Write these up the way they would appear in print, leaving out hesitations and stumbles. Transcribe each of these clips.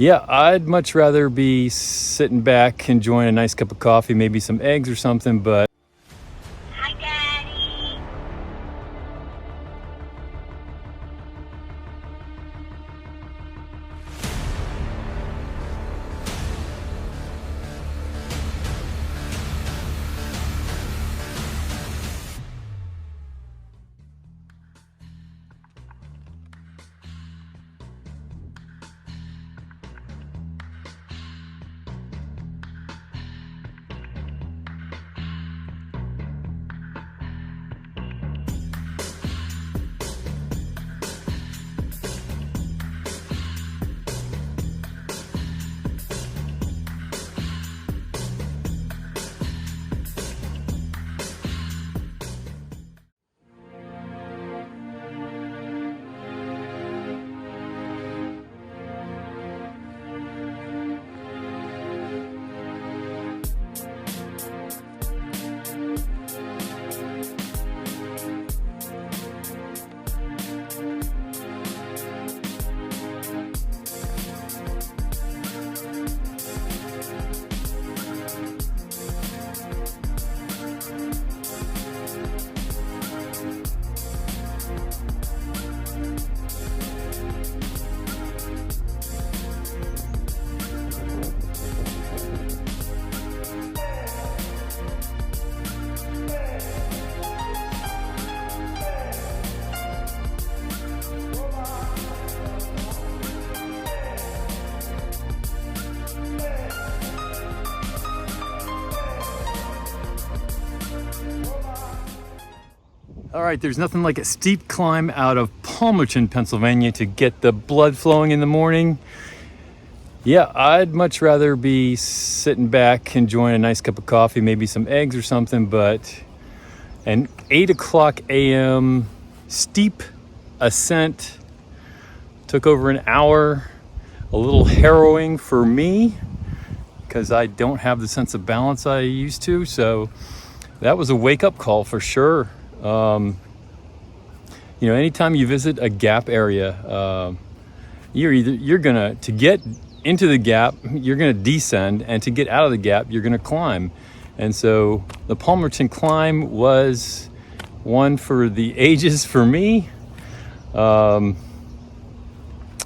Yeah, I'd much rather be sitting back, enjoying a nice cup of coffee, maybe some eggs or something, but Hi, Daddy. all right, there's nothing like a steep climb out of Palmerton, Pennsylvania to get the blood flowing in the morning. Yeah, I'd much rather be sitting back, enjoying a nice cup of coffee, maybe some eggs or something, but an 8 o'clock a.m. steep ascent took over an hour, a little harrowing for me because I don't have the sense of balance I used to, so that was a wake-up call for sure. Anytime you visit a gap area, you're gonna, to get into the gap, you're gonna descend, and to get out of the gap, you're gonna climb. And so the Palmerton climb was one for the ages for me. I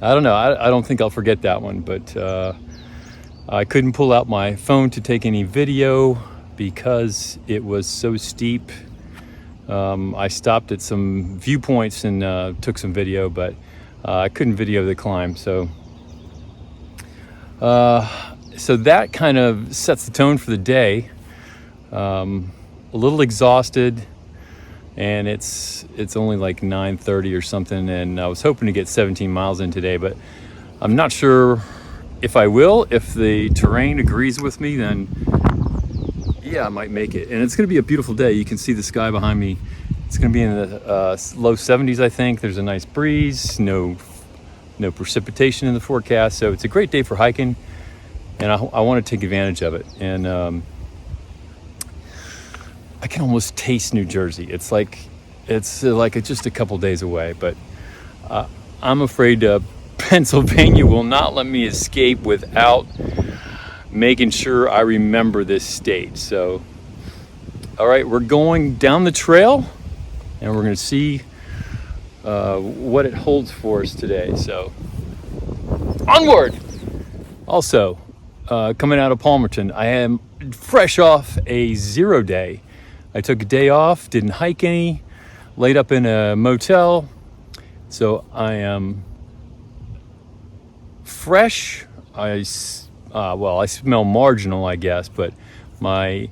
don't know. I don't think I'll forget that one, but I couldn't pull out my phone to take any video because it was so steep. I stopped at some viewpoints and took some video, but I couldn't video the climb. So that kind of sets the tone for the day. A little exhausted, and it's only like 9:30 or something, and I was hoping to get 17 miles in today, but I'm not sure if I will. If the terrain agrees with me, then yeah, I might make it. And it's going to be a beautiful day. You can see the sky behind me. It's going to be in the low 70s, I think. There's a nice breeze, no precipitation in the forecast, so it's a great day for hiking, and I want to take advantage of it. And I can almost taste New Jersey. It's like it's just a couple days away, but I'm afraid Pennsylvania will not let me escape without making sure I remember this state. So, all right, we're going down the trail, and we're going to see what it holds for us today. So, onward! Also, coming out of Palmerton, I am fresh off a 0 day. I took a day off, didn't hike any, laid up in a motel. So I am fresh. I smell marginal, I guess, but my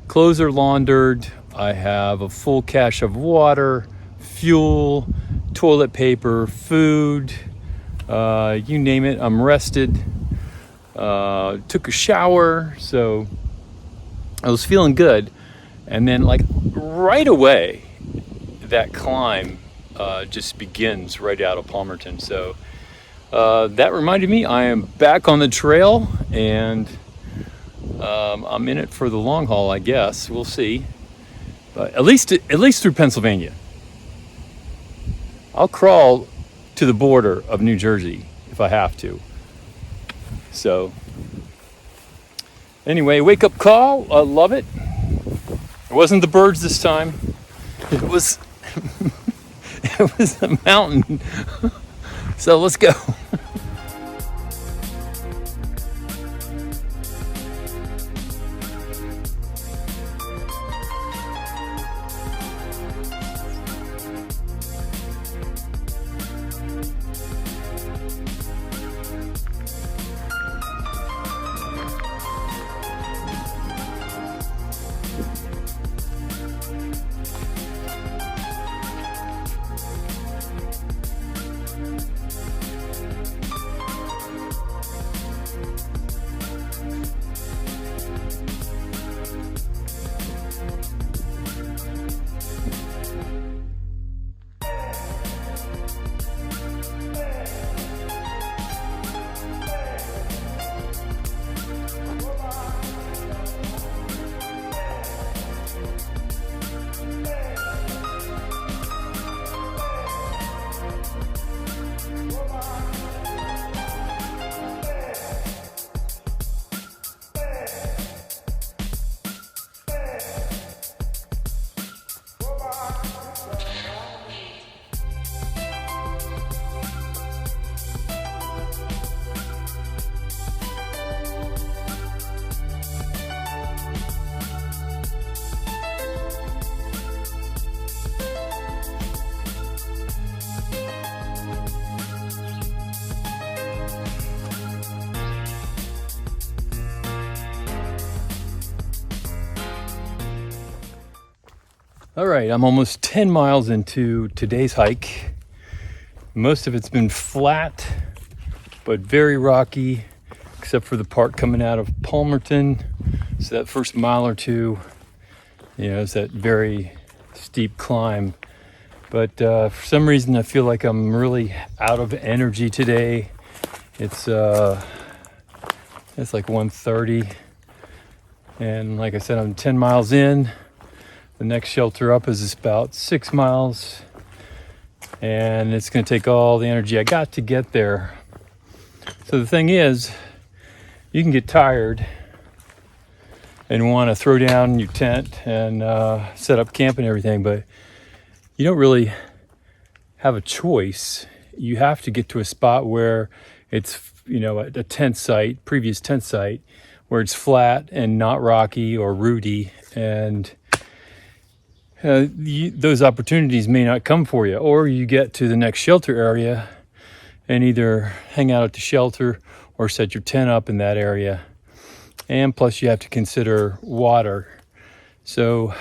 clothes are laundered. I have a full cache of water, fuel, toilet paper, food, you name it. I'm rested. Took a shower, so I was feeling good. And then, like, right away, that climb just begins right out of Palmerton. So that reminded me I am back on the trail, and I'm in it for the long haul, I guess. We'll see. But at least through Pennsylvania. I'll crawl to the border of New Jersey if I have to. So anyway, wake up call. I love it. It wasn't the birds this time. It was it was a mountain. So let's go. All right, I'm almost 10 miles into today's hike. Most of it's been flat, but very rocky, except for the part coming out of Palmerton. So that first mile or two, is that very steep climb. But for some reason, I feel like I'm really out of energy today. It's like 1:30, and like I said, I'm 10 miles in. The next shelter up is about 6 miles, and it's going to take all the energy I got to get there. So the thing is, you can get tired and want to throw down your tent and set up camp and everything, but you don't really have a choice. You have to get to a spot where it's, a tent site, previous tent site, where it's flat and not rocky or rooty, and those opportunities may not come for you, or you get to the next shelter area and either hang out at the shelter or set your tent up in that area. And plus you have to consider water. So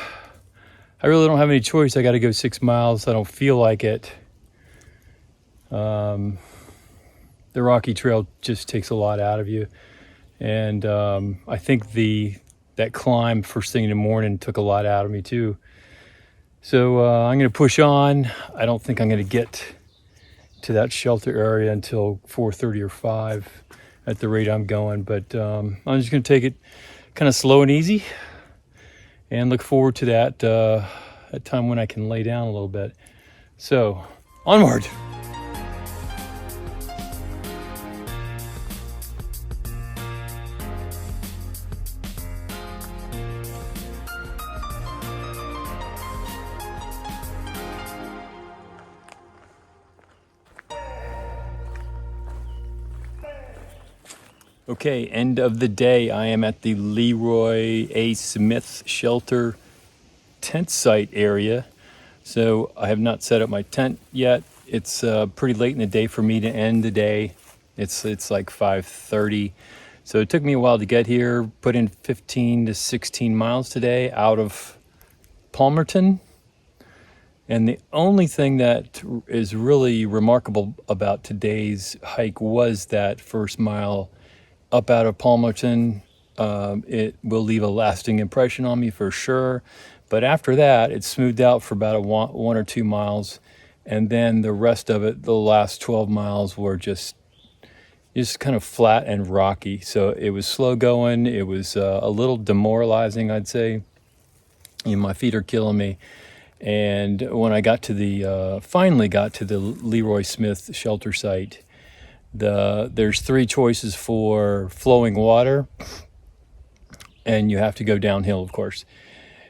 I really don't have any choice. I got to go 6 miles. I don't feel like it. The rocky trail just takes a lot out of you. And I think that climb first thing in the morning took a lot out of me too. So I'm going to push on. I don't think I'm going to get to that shelter area until 4:30 or 5 at the rate I'm going. But I'm just going to take it kind of slow and easy and look forward to that time when I can lay down a little bit. So onward. Okay, end of the day. I am at the Leroy A. Smith shelter tent site area. So I have not set up my tent yet. It's pretty late in the day for me to end the day. It's like 5:30. So it took me a while to get here. Put in 15 to 16 miles today out of Palmerton. And the only thing that is really remarkable about today's hike was that first mile up out of Palmerton. It will leave a lasting impression on me for sure. But after that, it smoothed out for about 1 or 2 miles. And then the rest of it, the last 12 miles, were just kind of flat and rocky. So it was slow going. It was a little demoralizing, I'd say. My feet are killing me. And when I finally got to the Leroy Smith shelter site, There's 3 choices for flowing water, and you have to go downhill, of course.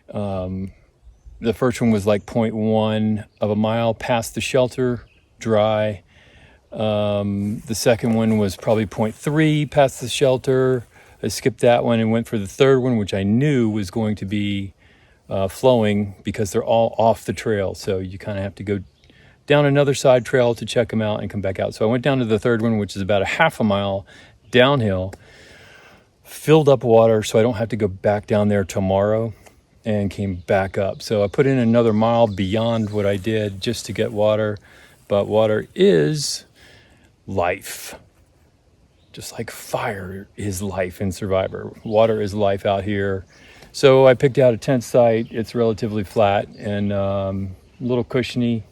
The first one was like 0.1 of a mile past the shelter, dry. The second one was probably 0.3 past the shelter. I skipped that one and went for the third one, which I knew was going to be flowing because they're all off the trail. So you kind of have to go down another side trail to check them out and come back out. So I went down to the third one, which is about a half a mile downhill, filled up water so I don't have to go back down there tomorrow, and came back up. So I put in another mile beyond what I did just to get water. But water is life. Just like fire is life in Survivor. Water is life out here. So I picked out a tent site. It's relatively flat and a little cushiony,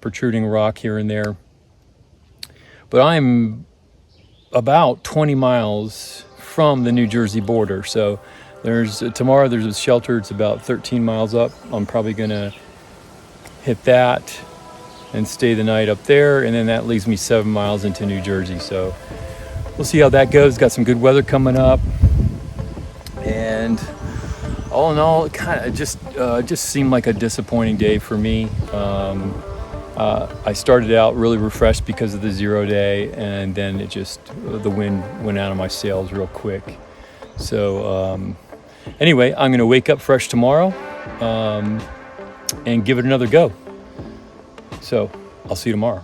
protruding rock here and there. But I'm about 20 miles from the New Jersey border. So tomorrow there's a shelter. It's about 13 miles up. I'm probably gonna hit that and stay the night up there, and then that leaves me 7 miles into New Jersey. So we'll see how that goes. Got some good weather coming up, and all in all, it kind of just seemed like a disappointing day for me. I started out really refreshed because of the 0 day, and then the wind went out of my sails real quick. So anyway, I'm going to wake up fresh tomorrow and give it another go. So I'll see you tomorrow.